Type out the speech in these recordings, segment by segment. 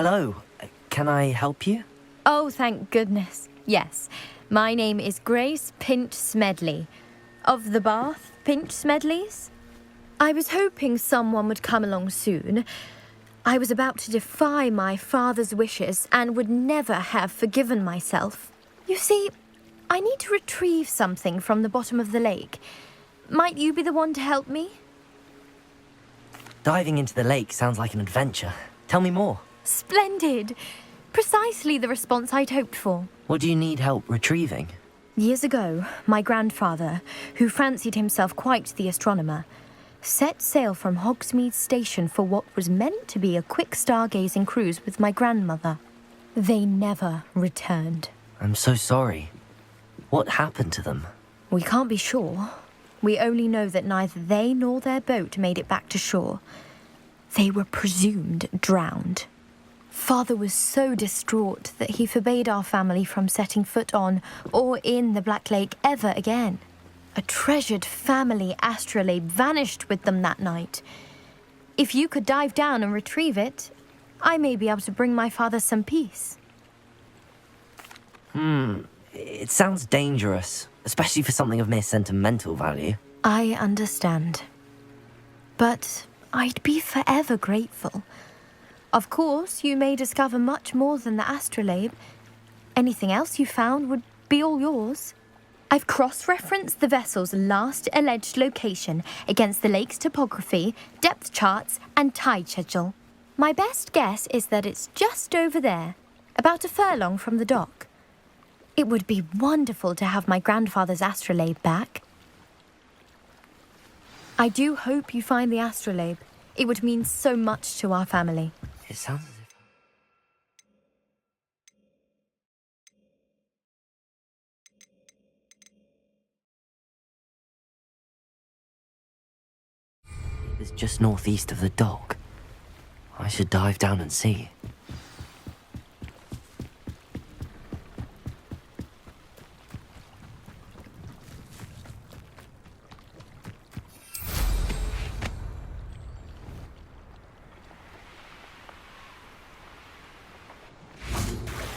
Hello. Can I help you? Oh, thank goodness. Yes. My name is Grace Pinch Smedley. Of the Bath Pinch Smedleys? I was hoping someone would come along soon. I was about to defy my father's wishes and would never have forgiven myself. You see, I need to retrieve something from the bottom of the lake. Might you be the one to help me? Diving into the lake sounds like an adventure. Tell me more. Splendid! Precisely the response I'd hoped for. What do you need help retrieving? Years ago, my grandfather, who fancied himself quite the astronomer, set sail from Hogsmeade Station for what was meant to be a quick stargazing cruise with my grandmother. They never returned. I'm so sorry. What happened to them? We can't be sure. We only know that neither they nor their boat made it back to shore. They were presumed drowned. Father was so distraught that he forbade our family from setting foot on or in the Black Lake ever again. A treasured family astrolabe vanished with them that night. If you could dive down and retrieve it, I may be able to bring my father some peace. It sounds dangerous, especially for something of mere sentimental value. I understand. But I'd be forever grateful. Of course, you may discover much more than the astrolabe. Anything else you found would be all yours. I've cross-referenced the vessel's last alleged location against the lake's topography, depth charts, and tide schedule. My best guess is that it's just over there, about a furlong from the dock. It would be wonderful to have my grandfather's astrolabe back. I do hope you find the astrolabe. It would mean so much to our family. It sounds as if... It was just northeast of the dock. I should dive down and see.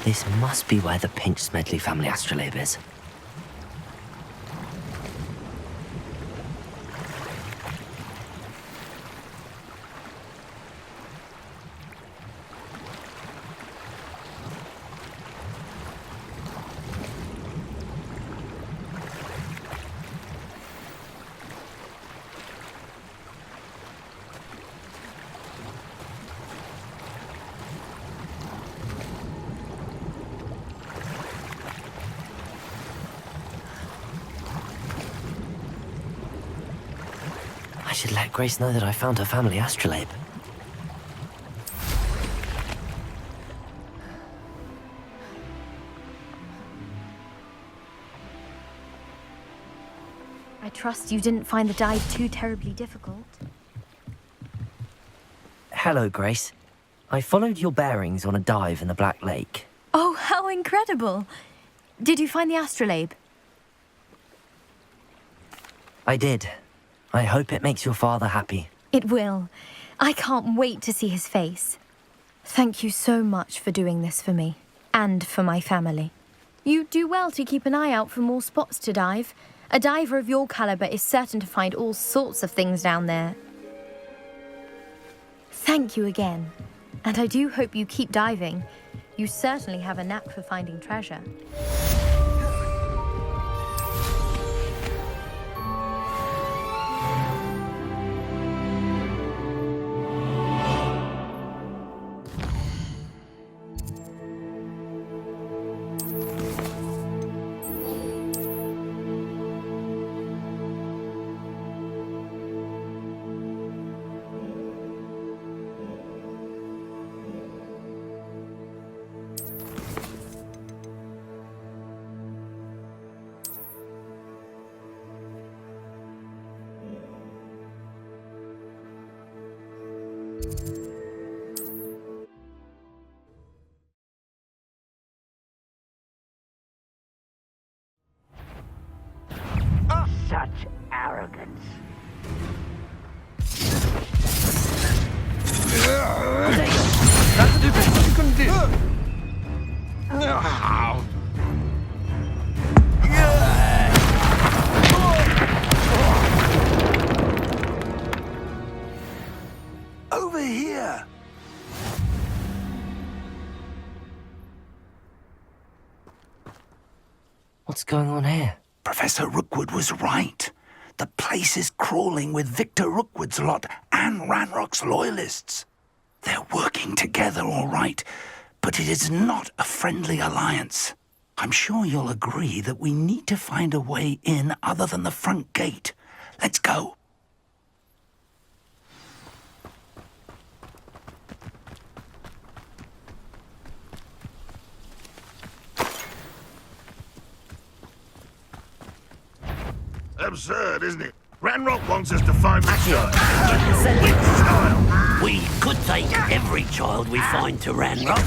This must be where the Pinch Smedley family astrolabe is. I should let Grace know that I found her family astrolabe. I trust you didn't find the dive too terribly difficult. Hello, Grace. I followed your bearings on a dive in the Black Lake. Oh, how incredible! Did you find the astrolabe? I did. I hope it makes your father happy. It will. I can't wait to see his face. Thank you so much for doing this for me, and for my family. You do well to keep an eye out for more spots to dive. A diver of your caliber is certain to find all sorts of things down there. Thank you again, and I do hope you keep diving. You certainly have a knack for finding treasure. Such arrogance. That's the best you can do. Over here! What's going on here? Professor Rookwood was right. The place is crawling with Victor Rookwood's lot and Ranrock's loyalists. They're working together all right, but it is not a friendly alliance. I'm sure you'll agree that we need to find a way in other than the front gate. Let's go. Absurd, isn't it? Ranrock wants us to find the child. Which child? We could take every child we find to Ranrock.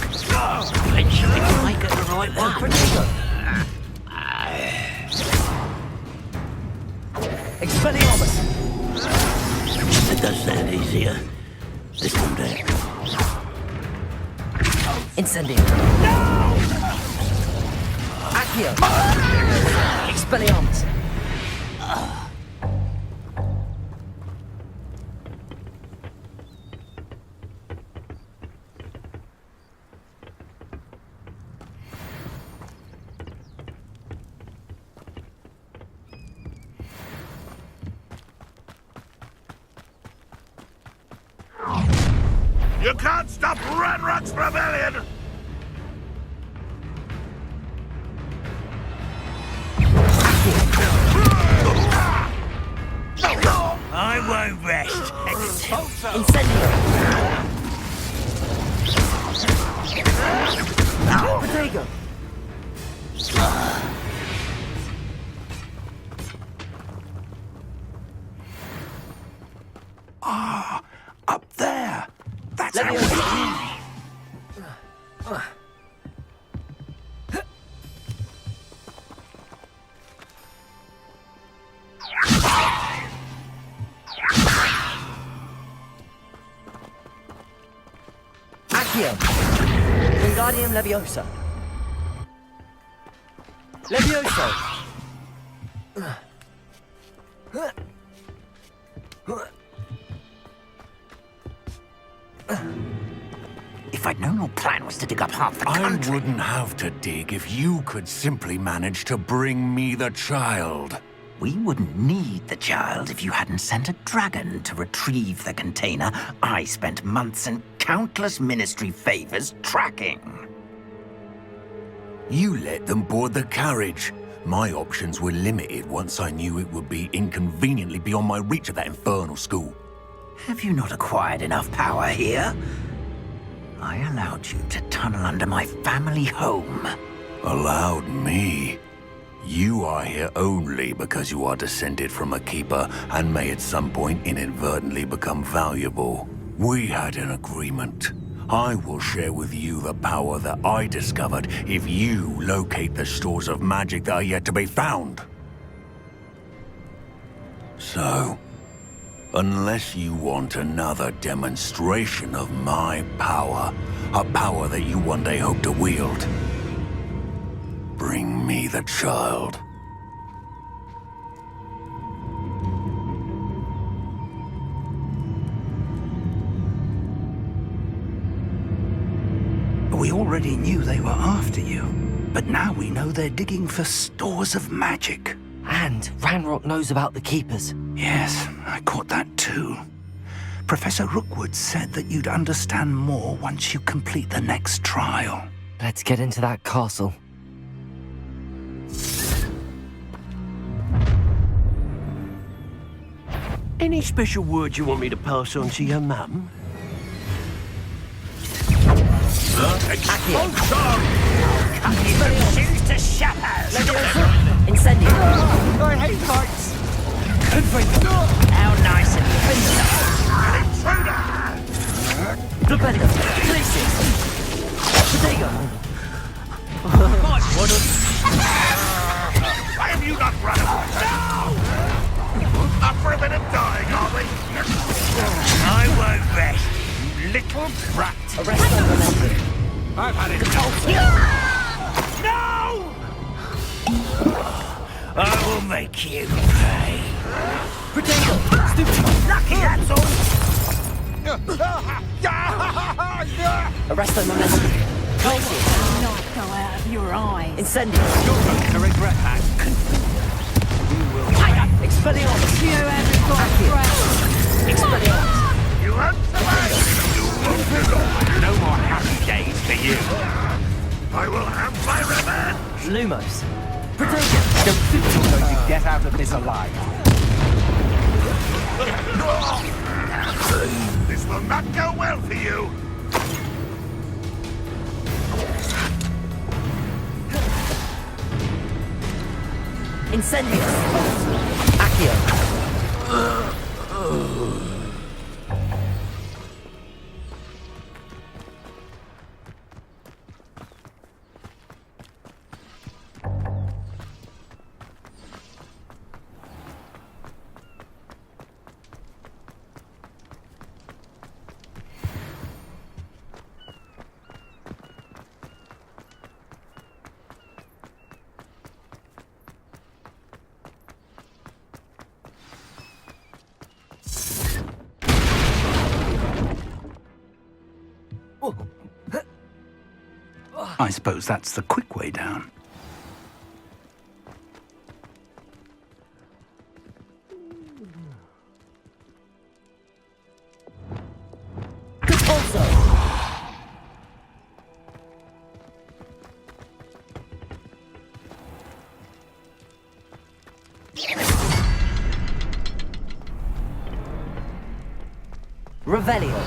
Eventually we'll make it the right one. Expelliarmus! It does sound easier. Let's do that. Incendio. Accio! Expelliarmus! You can't stop Ranrock's rebellion! I won't rest. Incendio! Protego! Up there! That's how Accio! Wingardium Leviosa! Levioso! If I'd known your plan was to dig up half the I country... wouldn't have to dig if you could simply manage to bring me the child. We wouldn't need the child if you hadn't sent a dragon to retrieve the container I spent months and countless ministry favors tracking. You let them board the carriage. My options were limited once I knew it would be inconveniently beyond my reach at that infernal school. Have you not acquired enough power here? I allowed you to tunnel under my family home. Allowed me? You are here only because you are descended from a keeper and may at some point inadvertently become valuable. We had an agreement. I will share with you the power that I discovered if you locate the stores of magic that are yet to be found. So, unless you want another demonstration of my power, a power that you one day hope to wield, bring me the child. We already knew they were after you, but now we know they're digging for stores of magic. And Ranrock knows about the Keepers. Yes, I caught that too. Professor Rookwood said that you'd understand more once you complete the next trial. Let's get into that castle. Any special words you want me to pass on to your mum? Choose to shatters! Incendio! I hate heights! How nice of you! Protego! Places! Protego! Why have you not run away? Up for a bit of dying, are we? I won't rest, you little brat. Arresto I've had it. No! I will make you pay. Potato! Stupid! Lucky, that's all. Arrest them on this. Places. Not go out of your eyes. Incendio. You're going to regret that. Expelliarmus. You haven't got breath. Expelliarmus. You won't survive. You won't belong. No more happy days for you. I will have my revenge. Lumos. Don't think you're going to get out of this alive. This will not go well for you. Incendio. Accio. I suppose that's the quick way down. Compulso. Revelio.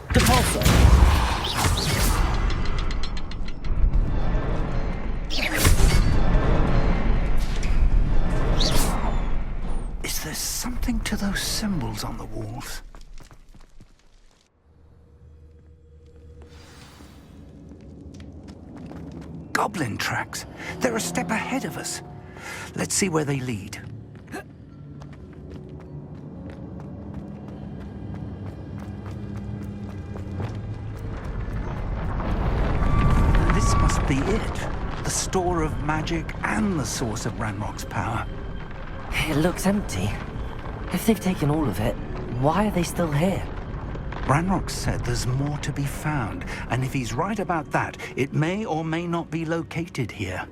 Compulso. Is there something to those symbols on the walls? Goblin tracks. They're a step ahead of us. Let's see where they lead. This must be it. The store of magic and the source of Ranrock's power. It looks empty. If they've taken all of it, why are they still here? Ranrock said there's more to be found, and if he's right about that, it may or may not be located here.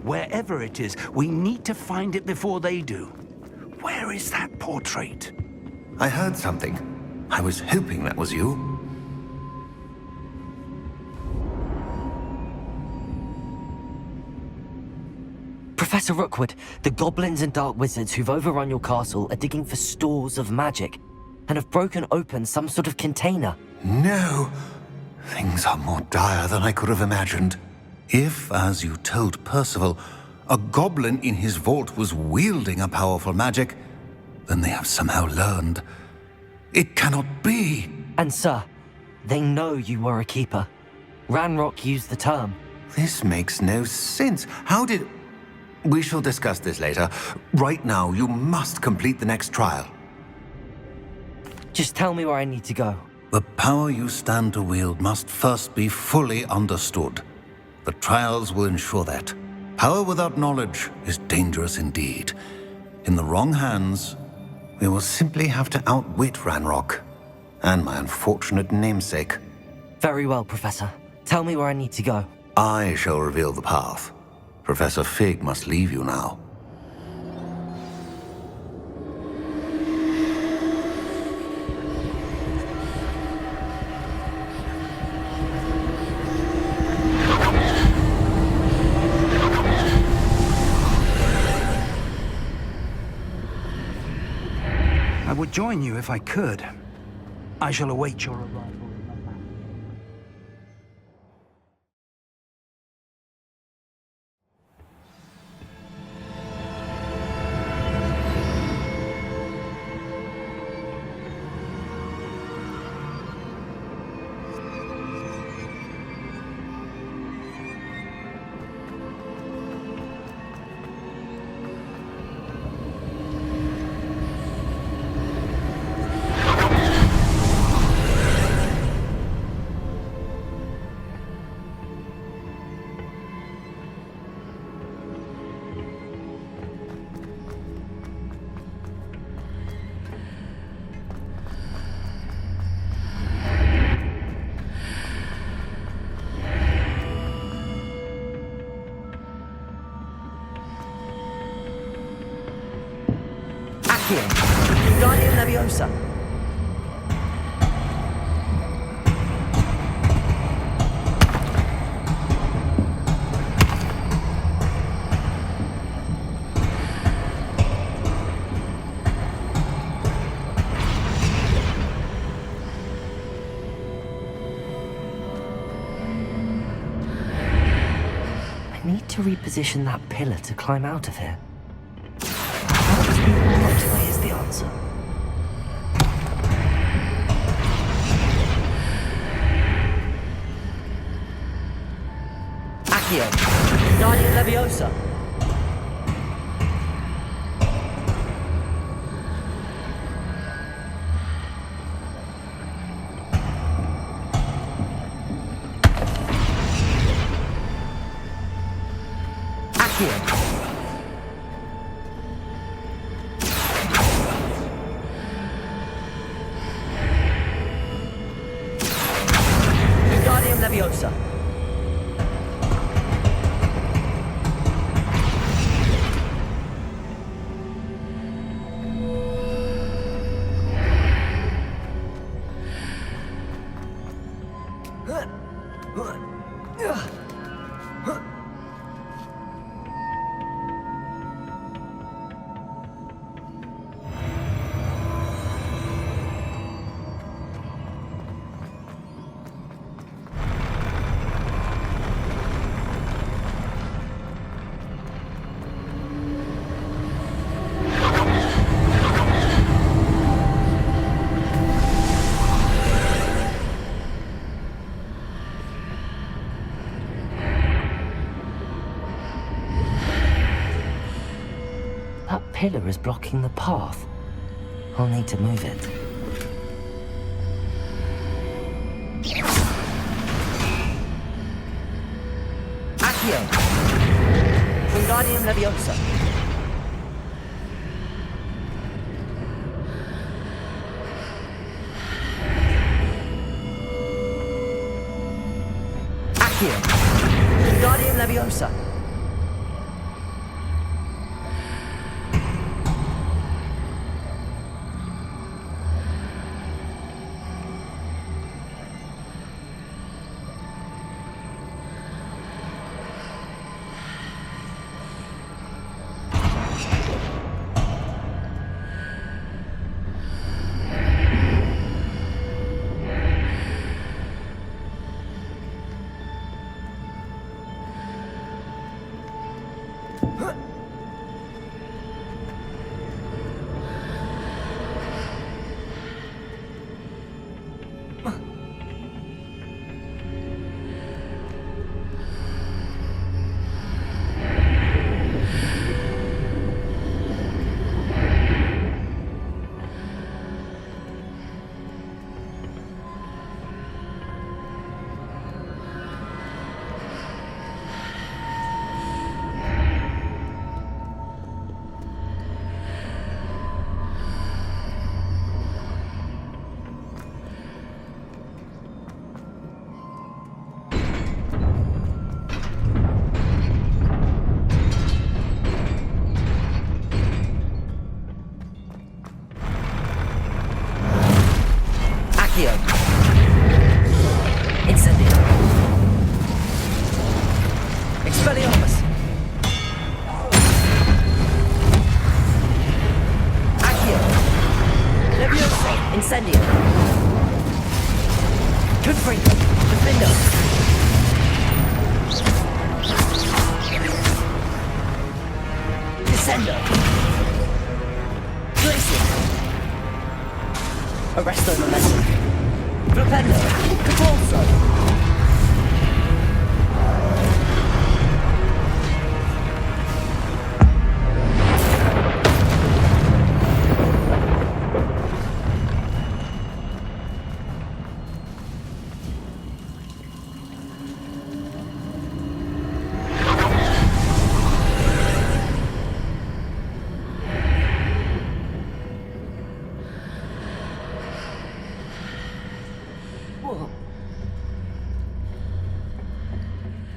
Wherever it is, we need to find it before they do. Where is that portrait? I heard something. I was hoping that was you. Professor Rookwood, the goblins and dark wizards who've overrun your castle are digging for stores of magic and have broken open some sort of container. No. Things are more dire than I could have imagined. If, as you told Percival, a goblin in his vault was wielding a powerful magic, then they have somehow learned. It cannot be. And sir, they know you were a keeper. Ranrock used the term. This makes no sense. How did... We shall discuss this later. Right now, you must complete the next trial. Just tell me where I need to go. The power you stand to wield must first be fully understood. The trials will ensure that. Power without knowledge is dangerous indeed. In the wrong hands, we will simply have to outwit Ranrock and my unfortunate namesake. Very well, Professor. Tell me where I need to go. I shall reveal the path. Professor Fig must leave you now. I would join you if I could. I shall await your arrival. Accio. Wingardium Leviosa. I need to reposition that pillar to climb out of here. Perhaps the archway is the answer. Accio. Wingardium Leviosa. Accio. Wingardium Leviosa. That pillar is blocking the path. I'll need to move it. Accio. Wingardium Leviosa. Accio. Wingardium Leviosa. Accio. Incendio. Expelliarmus. Accio. Leviosa. Incendio. Confringo. Defendo. Descendo. Glacier. Arresto Momentum. Flipendo. Convulso.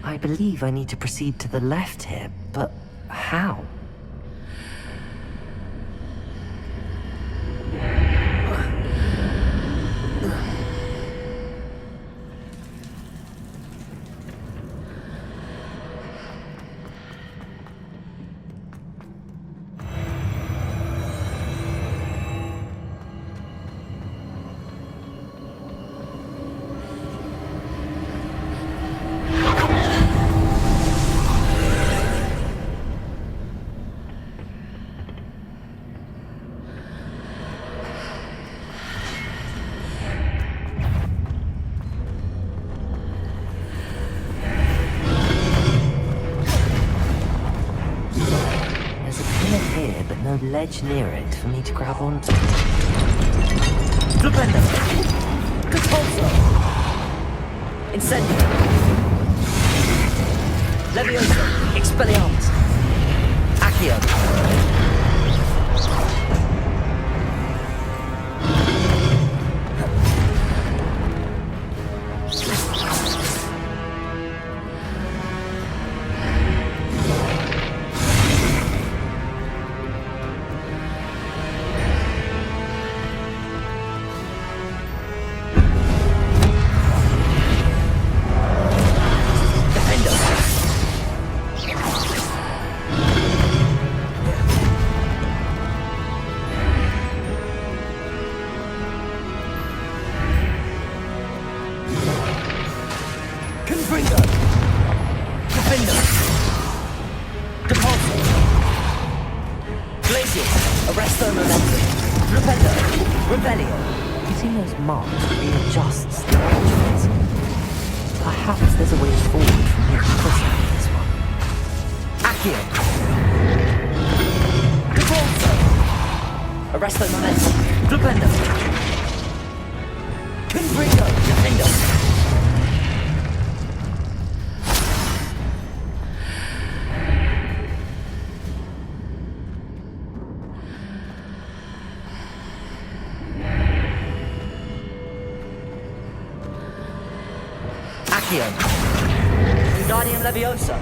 I believe I need to proceed to the left here, but how? pillar here, but no ledge near it for me to grab onto. Flipendo. Repulso. Incendio. Levioso. Expelliarmus. Accio. Using those marks readjusts the archways. Perhaps there's a way forward from here to push out of this one. Accio. Repulso. Arresto momentum. Flipendo. Confringo. Defendo. Wingardium Leviosa.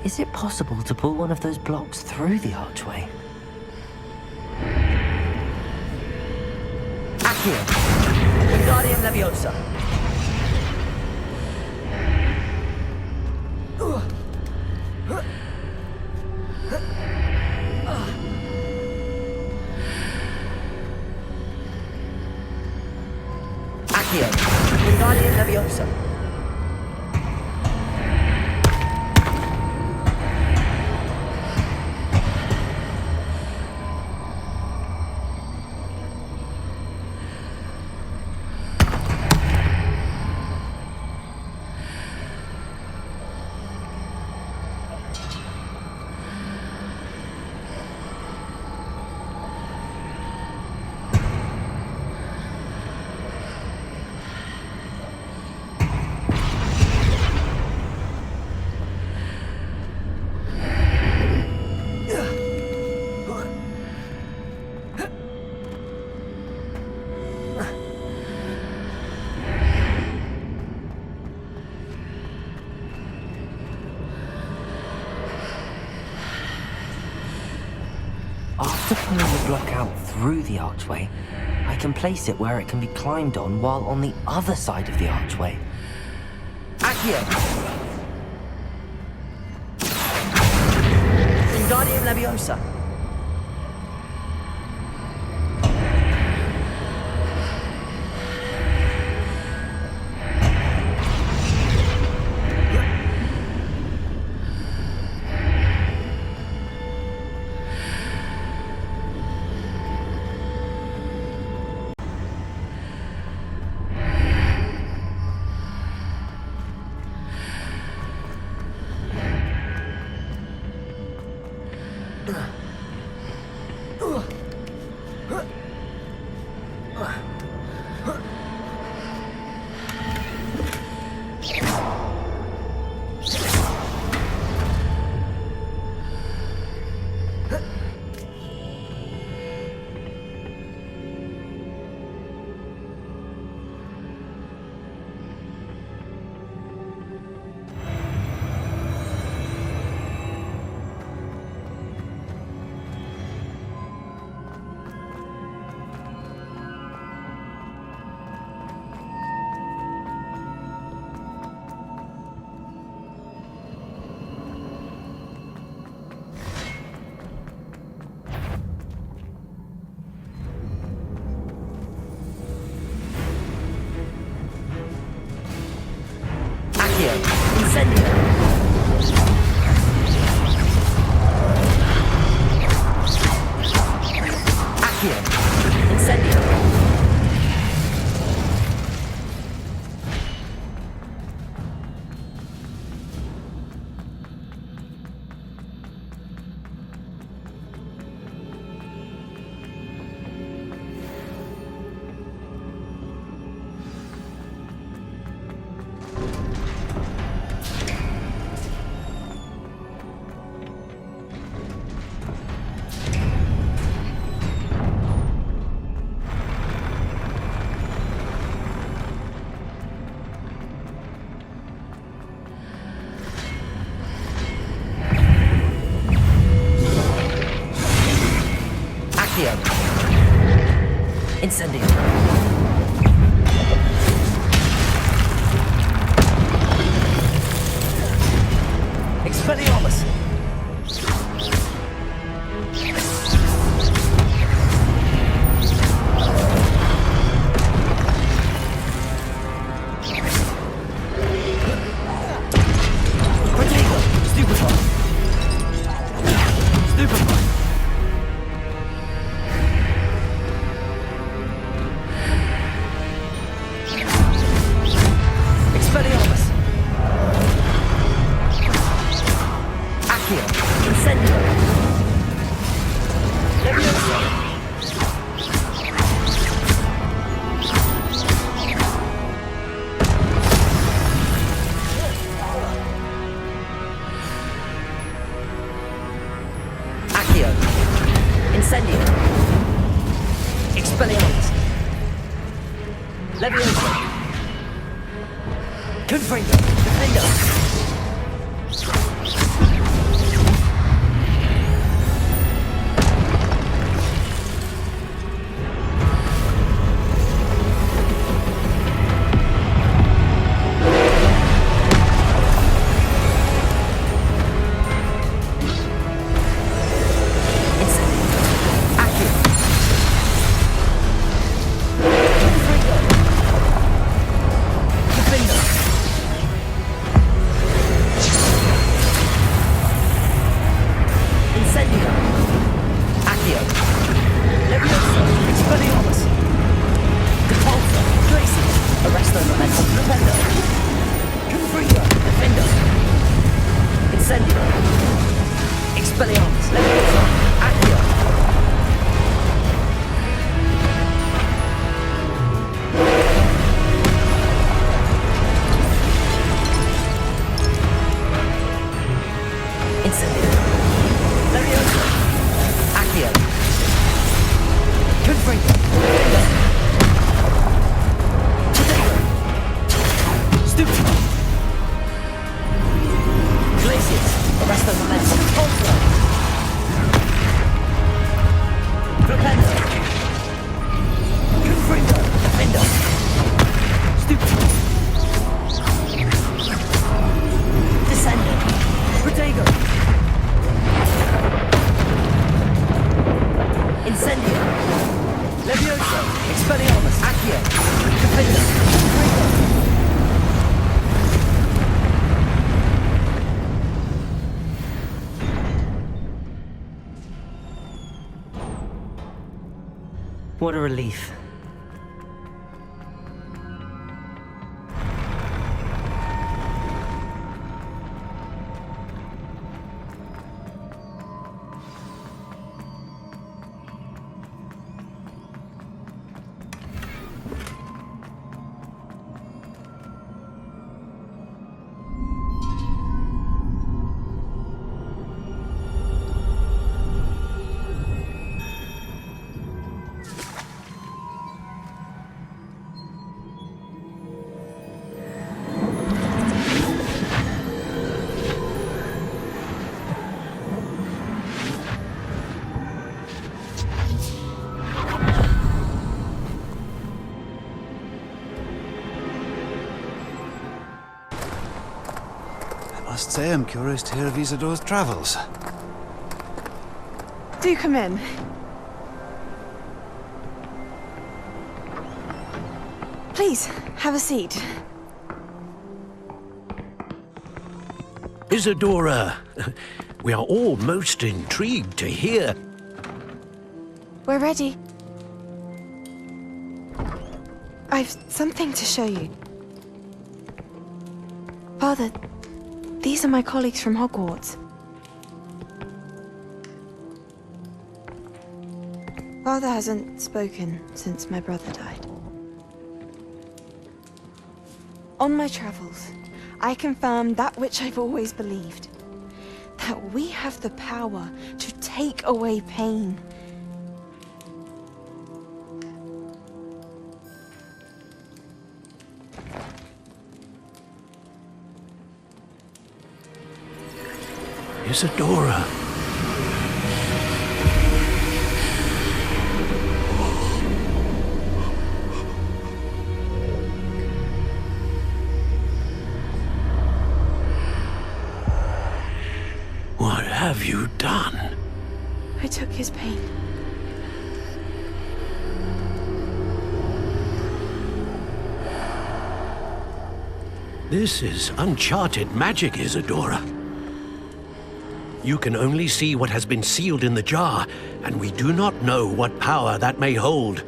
Is it possible to pull one of those blocks through the archway? Accio. Wingardium Leviosa. Accio. Wingardium Leviosa. After pulling the block out through the archway, I can place it where it can be climbed on while on the other side of the archway. Accio. Wingardium Leviosa. Accio. Incendio. Accio. Incendio. Expelliarmus. Protego. Stupefy. Stupefy. Expelliarmus. Accio. Incendio. Leviosa. Accio. Incendio. Expelliarmus. Leviosa. Confringo. Defendo. Expelliarmus. Leviosa. Accio. Incendio. Leviosa. Accio. Confringo. Defendo. Protego. Stupefy. Glacius. Arresto momentum. Pulsar. Propendo. Confringo. Defendo. Stupefy. Descendo. Protego. Incendio. Leviosa. Expelliarmus. Accio. Defendo. Confringo. What a relief. I must say I'm curious to hear of Isidore's travels. Do come in. Please, have a seat. Isadora, we are all most intrigued to hear. We're ready. I've something to show you. Father, these are my colleagues from Hogwarts. Father hasn't spoken since my brother died. On my travels, I confirmed that which I've always believed. That we have the power to take away pain. Isadora. What have you done? I took his pain. This is uncharted magic, Isadora. You can only see what has been sealed in the jar, and we do not know what power that may hold.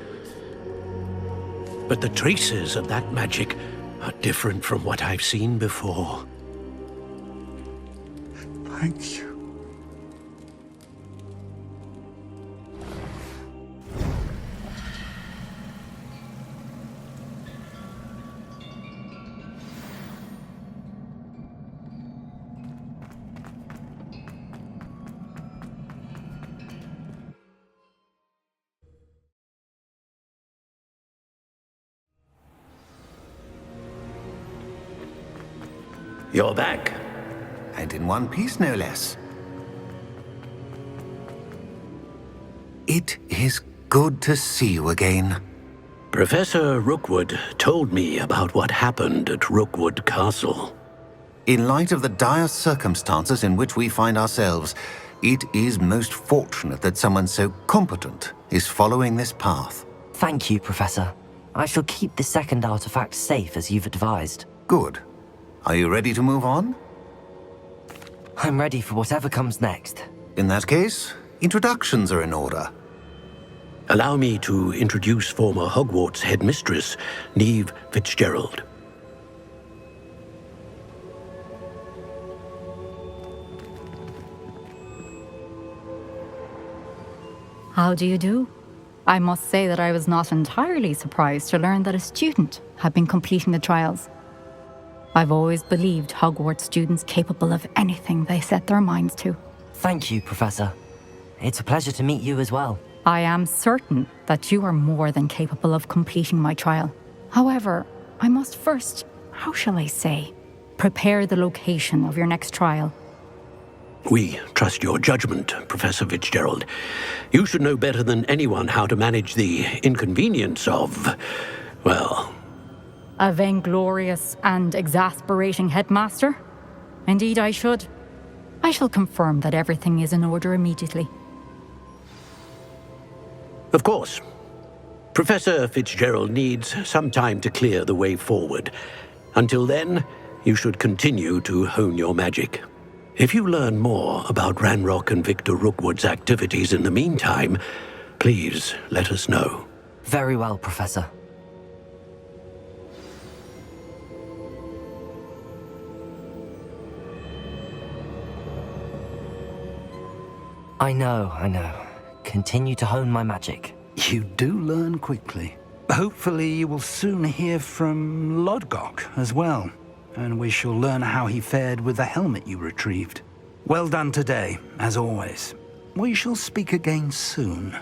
But the traces of that magic are different from what I've seen before. Thank you. You're back. And in one piece, no less. It is good to see you again. Professor Rookwood told me about what happened at Rookwood Castle. In light of the dire circumstances in which we find ourselves, it is most fortunate that someone so competent is following this path. Thank you, Professor. I shall keep the second artifact safe as you've advised. Good. Are you ready to move on? I'm ready for whatever comes next. In that case, introductions are in order. Allow me to introduce former Hogwarts headmistress, Neve Fitzgerald. How do you do? I must say that I was not entirely surprised to learn that a student had been completing the trials. I've always believed Hogwarts students capable of anything they set their minds to. Thank you, Professor. It's a pleasure to meet you as well. I am certain that you are more than capable of completing my trial. However, I must first, how shall I say, prepare the location of your next trial. We trust your judgment, Professor Fitzgerald. You should know better than anyone how to manage the inconvenience of, well... A vainglorious and exasperating headmaster? Indeed I should. I shall confirm that everything is in order immediately. Of course. Professor Fitzgerald needs some time to clear the way forward. Until then, you should continue to hone your magic. If you learn more about Ranrock and Victor Rookwood's activities in the meantime, please let us know. Very well, Professor. I know. Continue to hone my magic. You do learn quickly. Hopefully you will soon hear from Lodgok as well, and we shall learn how he fared with the helmet you retrieved. Well done today, as always. We shall speak again soon.